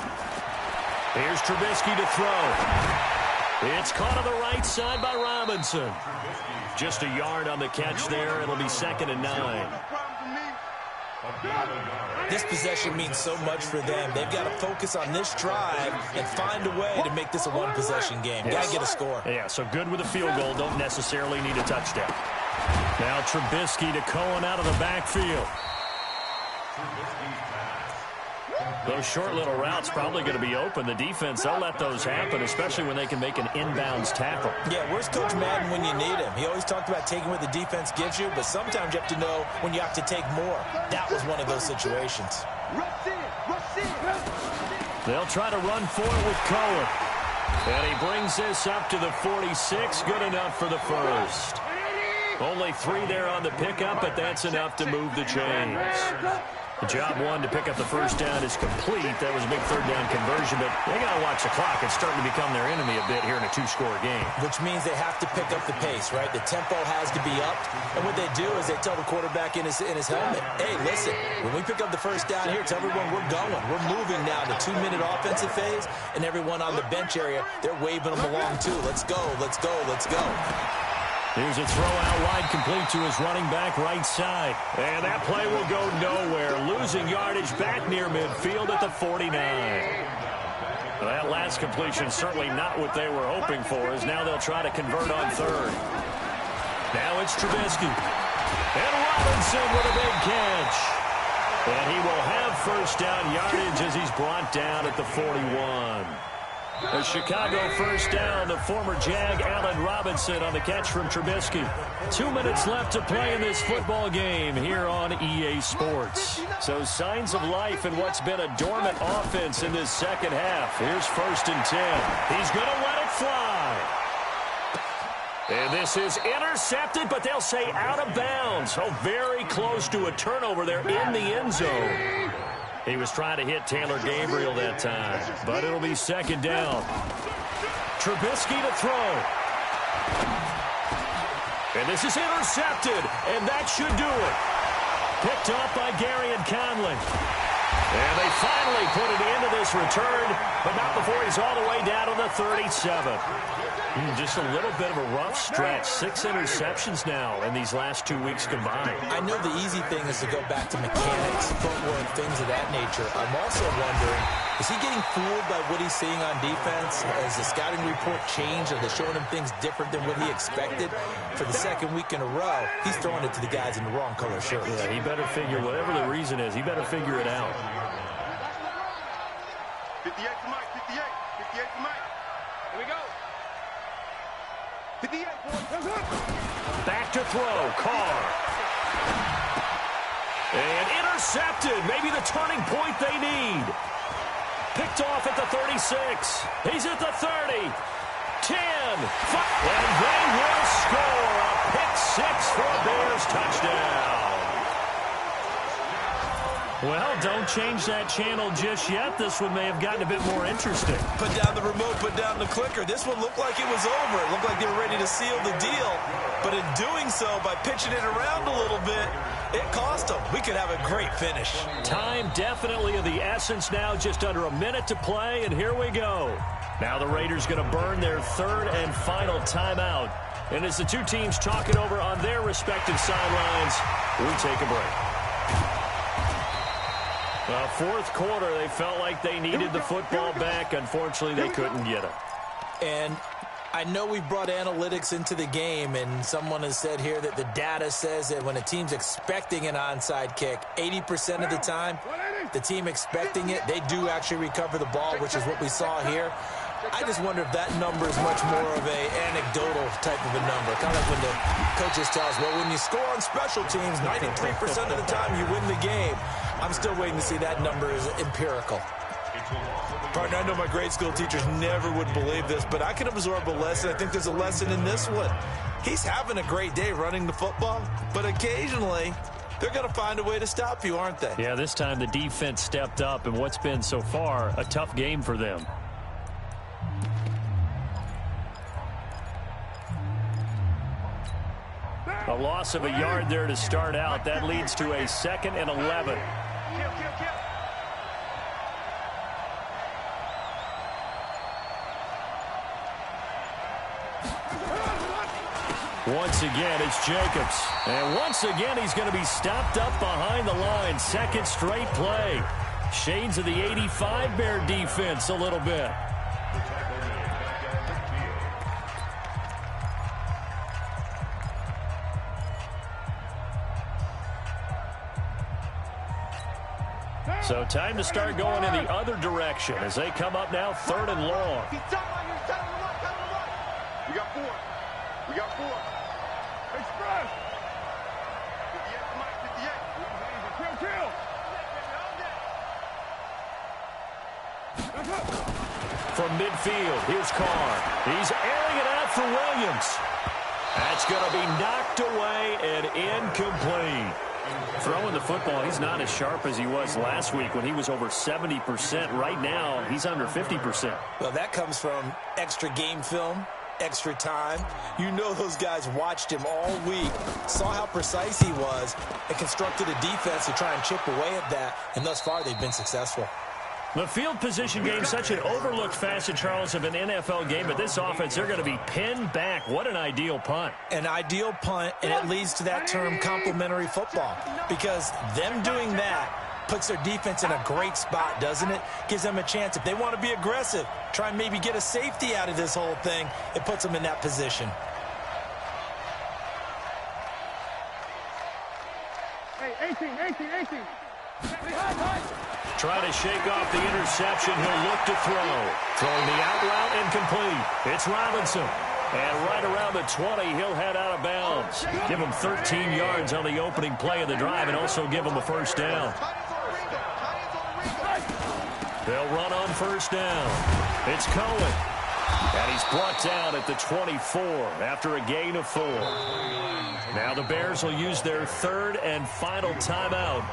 Here's Trubisky to throw. It's caught on the right side by Robinson. Just a yard on the catch there. It'll be 2nd and 9. This possession means so much for them. They've got to focus on this drive and find a way to make this a one-possession game. Yes. Got to get a score. Yeah, so good with a field goal. Don't necessarily need a touchdown. Now Trubisky to Cohen out of the backfield. Those short little routes probably going to be open. The defense, they'll let those happen, especially when they can make an inbounds tackle. Yeah, where's Coach Madden when you need him? He always talked about taking what the defense gives you, but sometimes you have to know when you have to take more. That was one of those situations. They'll try to run for it with Cohen. And he brings this up to the 46. Good enough for the first. Only 3 there on the pickup, but that's enough to move the chains. Job 1 to pick up the first down is complete. That was a big third down conversion, but they got to watch the clock. It's starting to become their enemy a bit here in a 2-score game. Which means they have to pick up the pace, right? The tempo has to be upped. And what they do is they tell the quarterback in his helmet, hey, listen, when we pick up the first down here, tell everyone we're going. We're moving now to 2-minute offensive phase, and everyone on the bench area, they're waving them along too. Let's go, let's go, let's go. Here's a throw out wide, complete to his running back right side. And that play will go nowhere. Losing yardage back near midfield at the 49. That last completion certainly not what they were hoping for, as now they'll try to convert on 3rd. Now it's Trubisky. And Robinson with a big catch. And he will have first down yardage as he's brought down at the 41. A Chicago first down, the former Jag Allen Robinson on the catch from Trubisky. 2 minutes left to play in this football game here on EA Sports. So signs of life in what's been a dormant offense in this second half. Here's 1st and 10. He's going to let it fly. And this is intercepted, but they'll say out of bounds. Oh, very close to a turnover there in the end zone. He was trying to hit Taylor Gabriel that time, but it'll be 2nd down. Trubisky to throw. And this is intercepted, and that should do it. Picked off by Gary and Conley. And they finally put an end to this return, but not before he's all the way down to the 37. Just a little bit of a rough stretch. 6 interceptions now in these last 2 weeks combined. I know the easy thing is to go back to mechanics, footwork, things of that nature. I'm also wondering, is he getting fooled by what he's seeing on defense? Has the scouting report changed? Are they showing him things different than what he expected? For the 2nd week in a row, he's throwing it to the guys in the wrong color shirts. Yeah, he better figure, whatever the reason is, he better figure it out. 58 to Mike, 58 to Mike. Here we go. 58, back to throw, Carr. And intercepted, maybe the turning point they need. Picked off at the 36. He's at the 30. 10. 5. And they will score a pick 6 for a Bears touchdown. Well, don't change that channel just yet. This one may have gotten a bit more interesting. Put down the remote, put down the clicker. This one looked like it was over. It looked like they were ready to seal the deal. But in doing so, by pitching it around a little bit, it cost them. We could have a great finish. Time definitely of the essence now. Just under a minute to play, and here we go. Now the Raiders going to burn their 3rd and final timeout. And as the two teams talk it over on their respective sidelines, we take a break. Fourth quarter, they felt like they needed the football back. Unfortunately, they couldn't get it. And I know we've brought analytics into the game, and someone has said here that the data says that when a team's expecting an onside kick, 80% of the time, the team expecting it, they do actually recover the ball, which is what we saw here. I just wonder if that number is much more of an anecdotal type of a number. Kind of like when the coaches tell us, well, when you score on special teams, 93% of the time you win the game. I'm still waiting to see that number is empirical. Partner, I know my grade school teachers never would believe this, but I can absorb a lesson. I think there's a lesson in this one. He's having a great day running the football, but occasionally they're going to find a way to stop you, aren't they? Yeah, this time the defense stepped up in what's been so far a tough game for them. A loss of a yard there to start out. That leads to a 2nd and 11. Once again, it's Jacobs. And once again, he's going to be stopped up behind the line. 2nd straight play. Shades of the 85 Bear defense a little bit. So time to start going in the other direction as they come up now 3rd and long. We got 4. We got 4. Express. 58, Mike, 58. Kill. From midfield, here's Carr. He's airing it out for Williams. That's going to be knocked away and incomplete. Throwing the football, he's not as sharp as he was last week when he was over 70%. Right now, he's under 50%. Well, that comes from extra game film, extra time. You know those guys watched him all week, saw how precise he was, and constructed a defense to try and chip away at that, and thus far they've been successful. The field position game, such an overlooked facet, Charles, of an NFL game, but this offense, they're going to be pinned back. What an ideal punt. An ideal punt, and it leads to that term complementary football, because them doing that puts their defense in a great spot, doesn't it? Gives them a chance. If they want to be aggressive, try and maybe get a safety out of this whole thing, it puts them in that position. Hey, 18. Trying to shake off the interception. He'll look to throw. Throwing the out route incomplete. It's Robinson. And right around the 20, he'll head out of bounds. Give him 13 yards on the opening play of the drive and also give him a 1st down. They'll run on 1st down. It's Cohen. And he's brought down at the 24 after a gain of 4. Now the Bears will use their 3rd and final timeout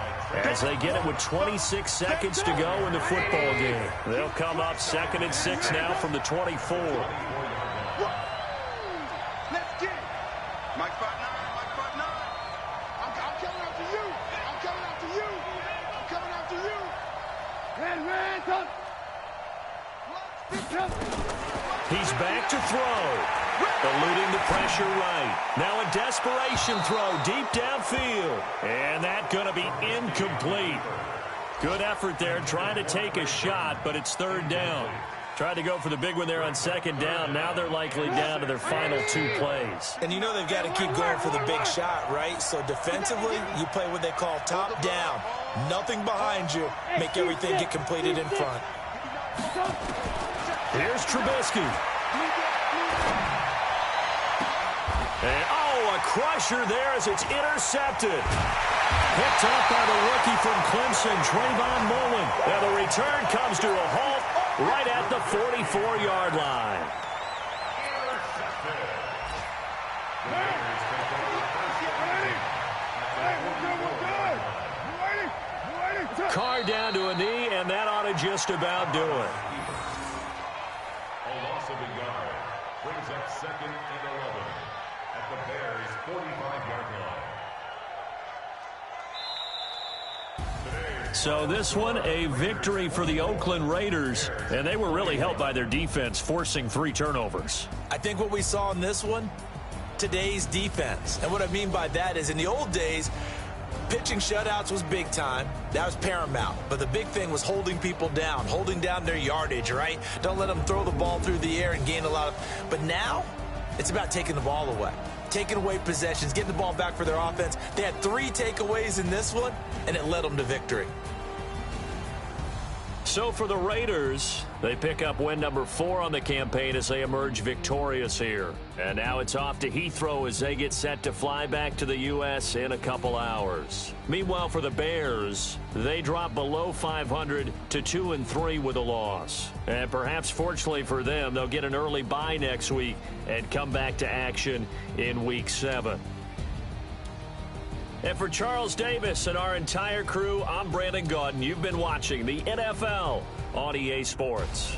as they get it with 26 seconds to go in the football game. They'll come up 2nd and 6 now from the 24. Let's get it. Mike 5'9", Mike 5'9". I'm coming after you. I'm coming after you. I'm coming after you. Red, come. He's back to throw. Eluding the pressure right. Now a desperation throw deep downfield. And that's going to be incomplete. Good effort there trying to take a shot, but it's 3rd down. Tried to go for the big one there on 2nd down. Now they're likely down to their final 2 plays. And you know they've got to keep going for the big shot, right? So defensively, you play what they call top down. Nothing behind you. Make everything get completed in front. Here's Trubisky. And, a crusher there as it's intercepted. Picked up by the rookie from Clemson, Trayvon Mullen. And the return comes to a halt right at the 44-yard line. Carr down to a knee, and that ought to just about do it. A loss of a yard brings up 2nd and 11 at the Bears' 45-yard line. So this one, a victory for the Oakland Raiders, and they were really helped by their defense, forcing 3 turnovers. I think what we saw in this one, today's defense. And what I mean by that is in the old days, Pitching shutouts was big time. That was paramount. But the big thing was holding people down, holding down their yardage, right? Don't let them throw the ball through the air and gain a lot of... But now, it's about taking the ball away. Taking away possessions, getting the ball back for their offense. They had 3 takeaways in this one, and it led them to victory. So for the Raiders, they pick up win number 4 on the campaign as they emerge victorious here. And now it's off to Heathrow as they get set to fly back to the U.S. in a couple hours. Meanwhile, for the Bears, they drop below 500 to 2-3 with a loss. And perhaps fortunately for them, they'll get an early bye next week and come back to action in Week 7. And for Charles Davis and our entire crew, I'm Brandon Gaudin. You've been watching the NFL on EA Sports.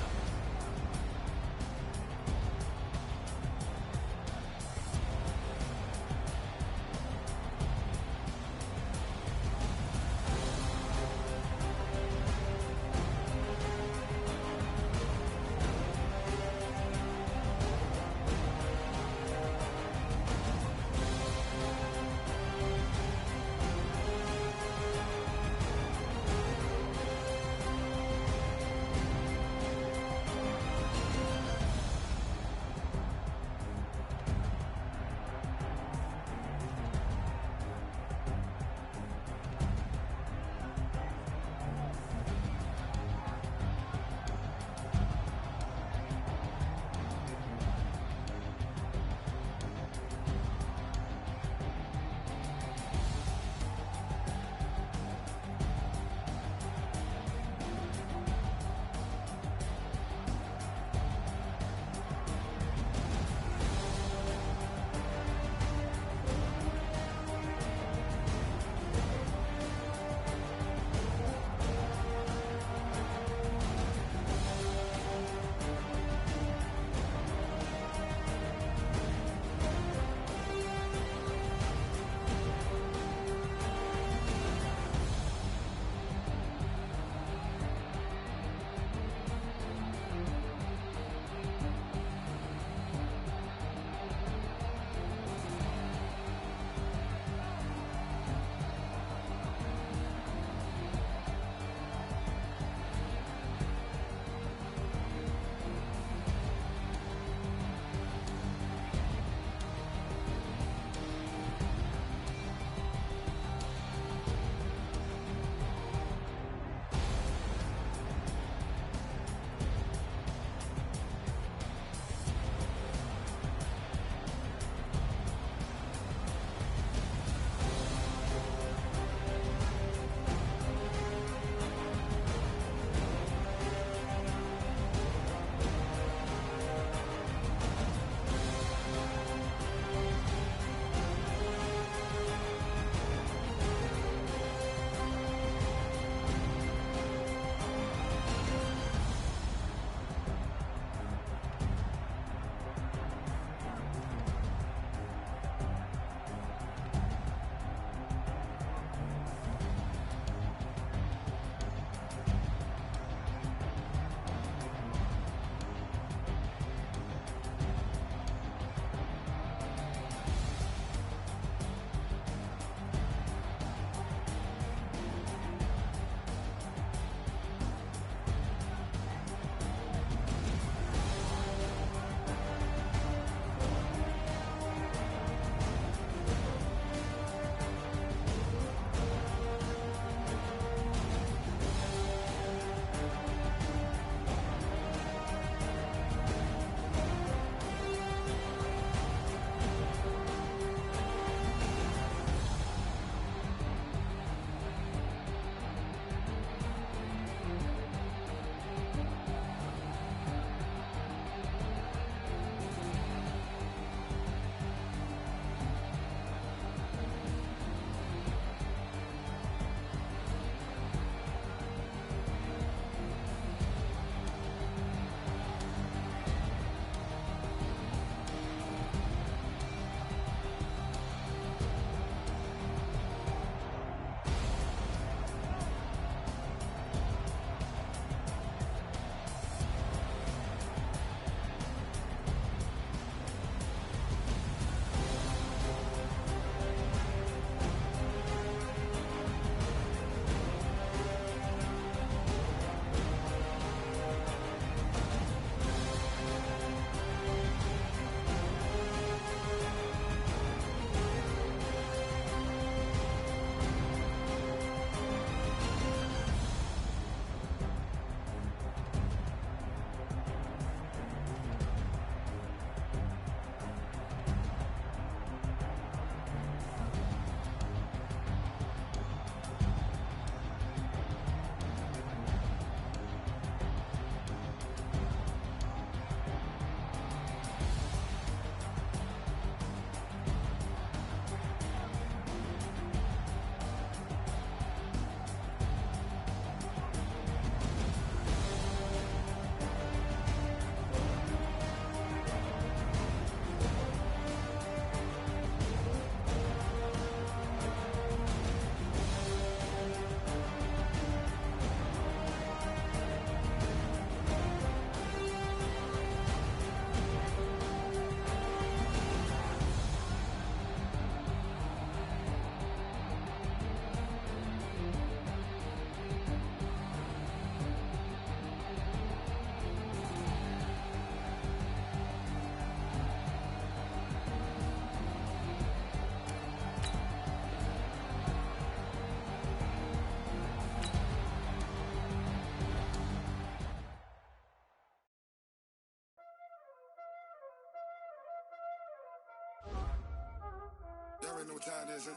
already know what time it is, huh?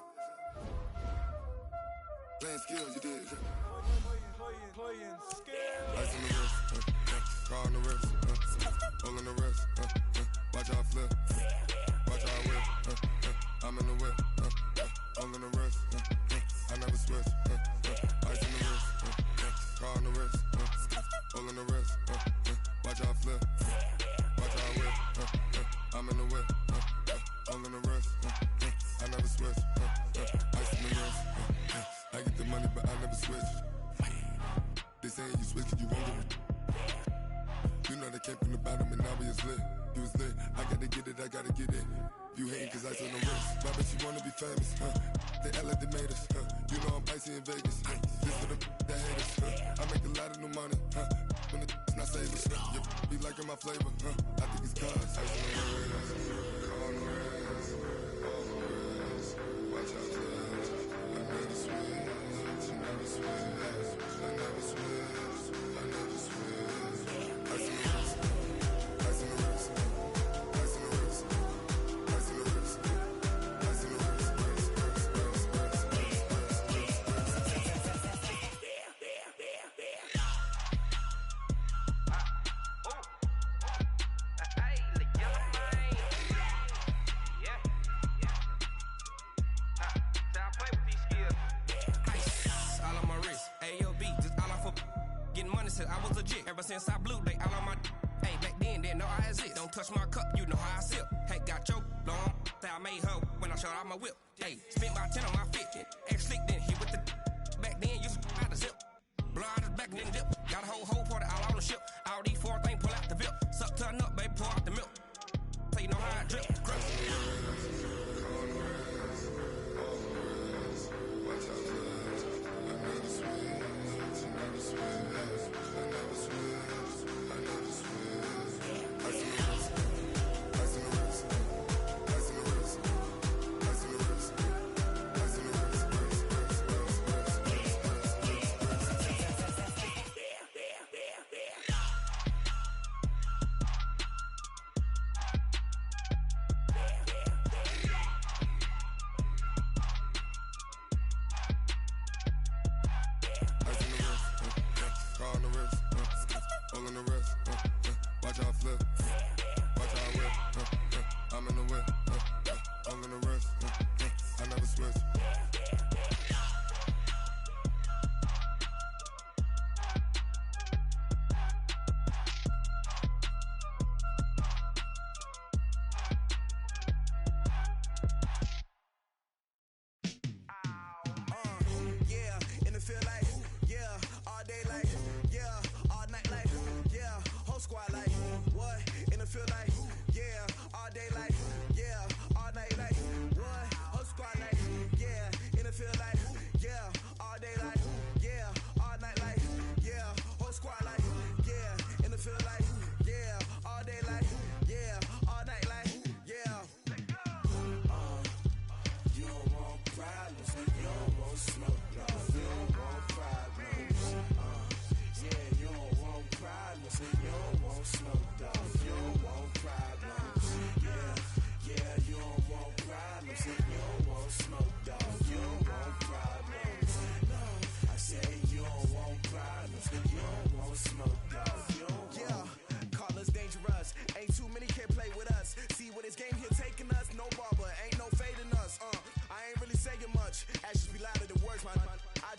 Playing skills, you did. Playing skills. Ice on the wrist, car on the wrist, hole in the wrist, watch how I flip, watch how I whip, I'm in the whip, hole in the wrist, I never switch, ice on the wrist, car on the wrist, hole in the wrist, watch how I flip, watch how I whip, I'm in the whip, hole in the wrist, I never switch, ice on the wrist, I get the money but I never switch. They saying you switch, you won't get it. You know they came from the bottom and now we is lit. You was lit, I gotta get it, I gotta get it. You hating cause ice on the wrist. My bitch, you wanna be famous, They act like they made us, You know I'm icy in Vegas, This for the that hate us, I make a lot of new money, When the not savers, You be liking my flavor, I think it's cause ice on the wrist, on the wrist, on the wrist. Watch out, cuz I never switch, I never switch, I never switch, I never switch. Ice on the wrist, ice on the wrist, ice on the wrist, ice on the wrist, ice on the wrist, I was legit ever since I blew they all on my hey back then didn't know I exist. Don't touch my cup, you know how I sip. Hey, got your long I made her when I showed out my whip. Hey, spent about 10 on my fit. Ex slick then hit with the back then used to out the zip. Blow out his back and then dip. Got a whole party all on the ship. All these four things pull out the VIP. Suck turn up, baby, pour out the milk. So you know how I drip.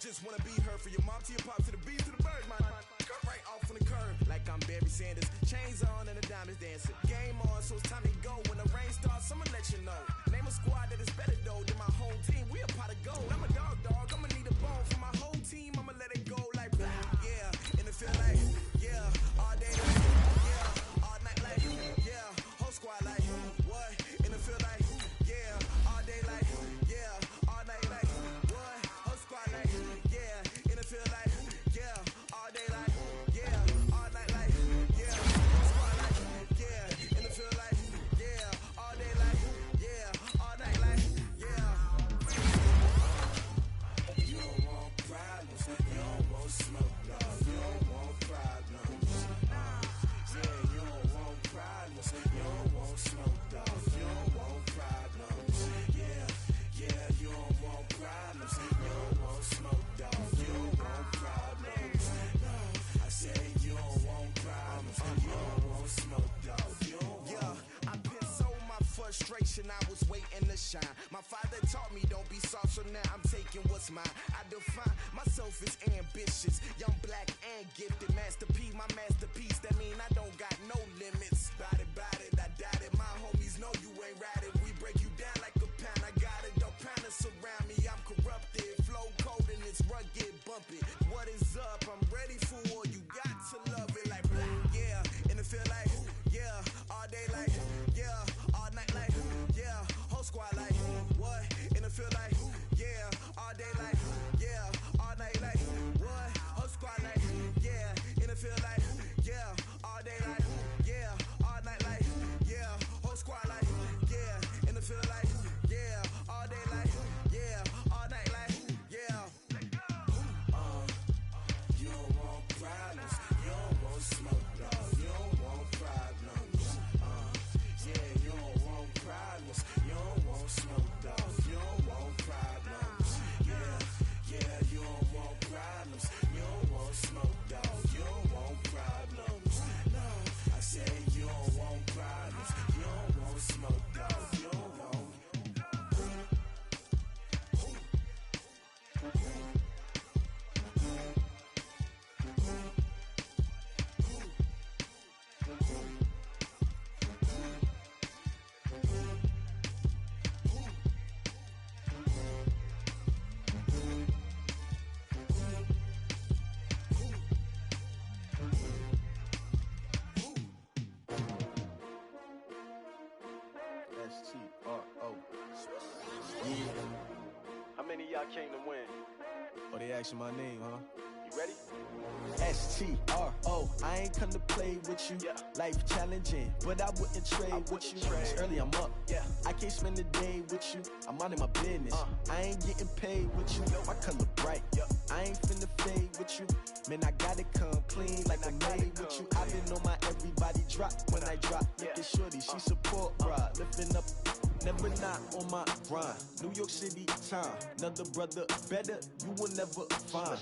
Just wanna be her for your mom to your pop to the beat to the bird, man. Cut right off on the curb like I'm Barry Sanders. Chains on and the diamonds dancing. Game on, so it's time to go. When the rain starts, I'ma let you know. Name a squad that is better though than my whole team. We a pot of gold. I'm a dog. I'ma need a bone for my whole team. I'ma let it go like yeah. And it feel like yeah. All day like yeah. All night like yeah. Whole squad like what? And it feel like yeah. All day like yeah. All night like what? Whole squad like yeah. And it feel like yeah. All day like yeah. All night like yeah. Whole squad like yeah. And it feel like yeah. All day like yeah. All night like yeah. let's shine. My father taught me don't be soft, so now I'm taking what's mine. I define myself as ambitious, young, black, and gifted. Master P, my masterpiece, that mean I don't got no limits. Bout it, I doubt it. My homies know you ain't ride it. We break you down like a pound. I got it, don't pound us around me. I'm corrupted, flow cold and it's rugged, bumpy. What is up? I'm ready for war. You got to love it like black, yeah. And it feel like, yeah. All day like, yeah. All night like, yeah. Whole squad like, what? And it feel like, yeah. All day like, yeah. All night like, what? Whole squad like, yeah. And it feel like, yeah. All day like, yeah. All night like, yeah. Whole squad like, yeah. And it feel like, yeah. All day like, yeah. All night like, yeah. You don't want problems. You don't want smoke, dog. You don't want problems. Yeah, you don't want problems. You don't want smoke, dog. You don't want problems. Yeah, you don't want problems. You don't want smoke, dog. You don't want problems. No, I said you don't want problems. You don't want smoke, dog. You don't want. S-T-R-O. Yeah. How many of y'all came to win? Oh, they asking my name, huh? You ready? S-T-R-O. I ain't come to play with you. Yeah. Life challenging, but I wouldn't trade with you. It's early, I'm up. Yeah. I can't spend the day with you. I'm minding my business. I ain't getting paid with you. My color bright. Yeah. I ain't finna fade with you. Man, I gotta come clean like I'm made with you. I've been on my everybody drop when I drop. Look at shorty, she support ride. Lifting up, never not on my grind. New York City time. Another brother better, you will never find.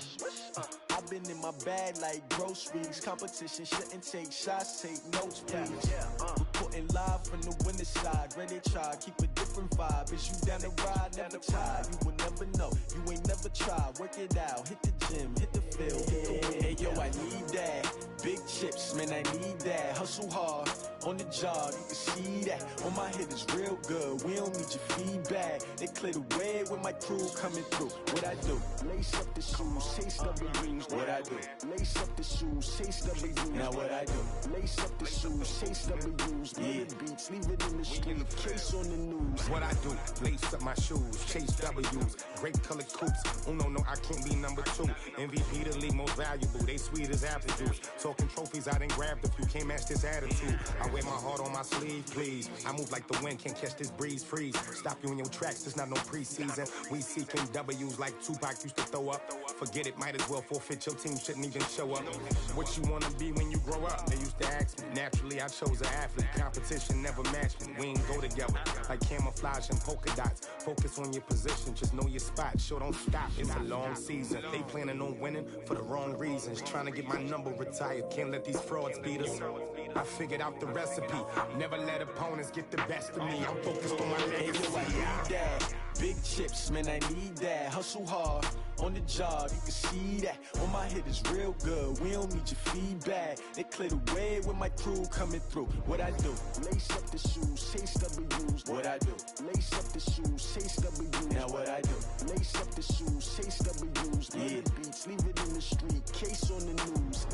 I've been in my bag like groceries. Competition shouldn't take shots, take notes, please. Reporting live from the winter side. Ready to try, keep a different vibe. Is you down the ride, never tired. You will never know, you ain't never tried. Work it out, hit the gym, hit the field, hit the wind. Hey yo, I need that. Big chips, man, I need that. Hustle hard, on the job, you can see that. On my head is real good, we don't need your feedback. They clear the way with my crew coming through. What I do? Lace up the shoes, chase W's. What I do? Lace up the shoes, chase W's. Now what I do? Lace up the shoes, chase W's. Yeah. Beats, leave it in the street, case on the news. What I do? Lace up my shoes, chase W's. Great colored coops. Oh no, I can't be number 2. MVP the league most valuable. They sweet as apple juice. Talking trophies, I didn't grab the few. Can't match this attitude. I wear my heart on my sleeve, please. I move like the wind, can't catch this breeze, freeze. Stop you in your tracks, there's not no preseason. We seeking W's like Tupac used to throw up. Forget it, might as well forfeit. Your team shouldn't even show up. What you wanna be when you grow up? They used to ask me. Naturally, I chose an athlete. Competition never matched me. We ain't go together like camouflage and polka dots. Focus on your position, just know your spot. Sure, don't stop. It's a long season. They planning on winning for the wrong reasons. Trying to get my number retired. Can't let these frauds beat us. I figured out the recipe. Never let opponents get the best of me. I'm focused on my legacy. Hey, yo, I need that. Big chips, man, I need that. Hustle hard, on the job, you can see that. On my head is real good, we don't need your feedback. They clear the way with my crew coming through. What I do? Lace up the shoes, chase W's. What I do? Lace up the shoes, chase W's. Now what I do? Lace up the shoes, chase W's. Yeah. Beats, leave it in the street, case on the news.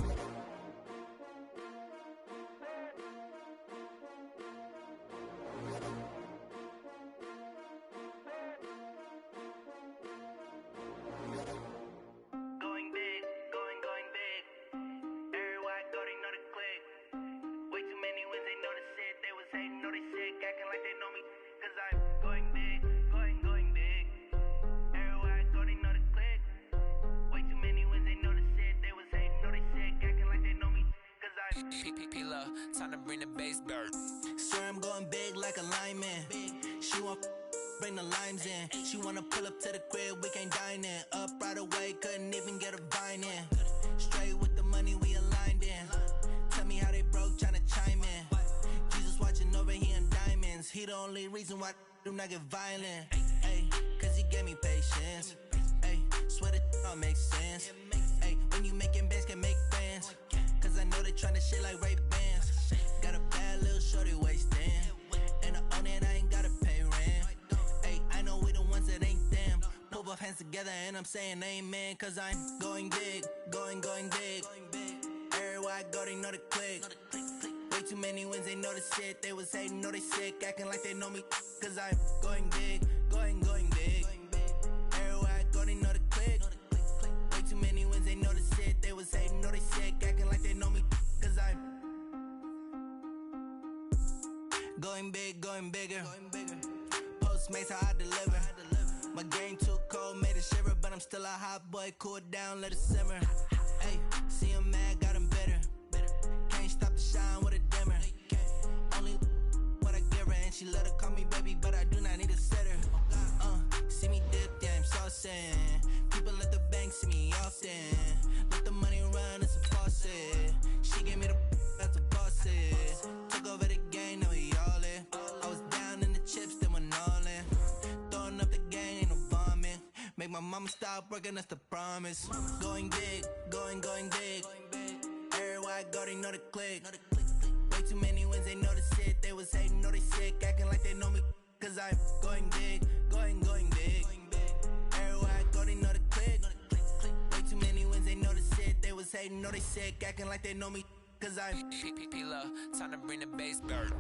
Time to bring the bass back. Swear I'm going big like a lineman. She want bring the limes in. She wanna pull up to the crib, we can't dine in. Up right away, couldn't even get a vine in. Straight with the money we aligned in. Tell me how they broke, tryna chime in. Jesus watching over here in diamonds. He the only reason why do not get violent. Ay, cause he gave me patience. Ay, swear that all makes sense. Ay, when you making bands, can make friends. Cause I know they tryna shit like Ray-Bans. Got a bad little shorty wasting. And I own it, I ain't gotta pay rent. Ay, I know we the ones that ain't them. Put both hands together and I'm saying amen. Cause I'm going big, going big. Everywhere I go, they know the click. Way too many wins, they know the shit. They was hating, know they sick, acting like they know me. Cause I'm going big, going big. Everywhere I go, they know the click. Way too many wins, they know the shit. They was hating, know they sick, acting like they know me. Cause I'm going big, going bigger. Postmates, how I deliver. My game too cold, made it shiver. But I'm still a hot boy, cool it down, let it simmer. Hey, see him mad, got him bitter. Can't stop the shine with a dimmer. Only what I give her, and she let her call me baby, but I do not need a sitter. See me dip, yeah, I'm saucing. People at the bank see me often. Let the money run, it's a faucet. She gave me the that's a faucet. Took over the game, now we all in. I was down in the chips, then went all in. Throwing up the game, ain't no vomit. Make my mama stop working, that's the promise. Going big, going big. Everywhere I go, they know the click. Way too many wins, they know the shit. They was hating, know they sick, acting like they know me. Cause I'm going big, going big. Everywhere I go, they know the click. Way too many wins, they know the shit. They was hating, know they sick, acting like they know me. Cause I'm P-Love, time to bring the bass bird.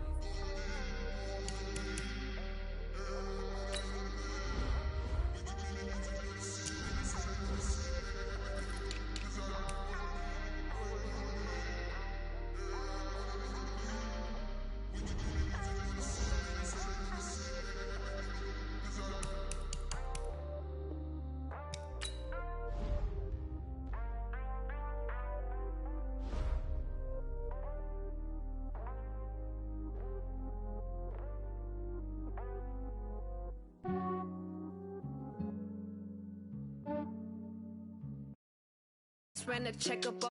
Ran a checkup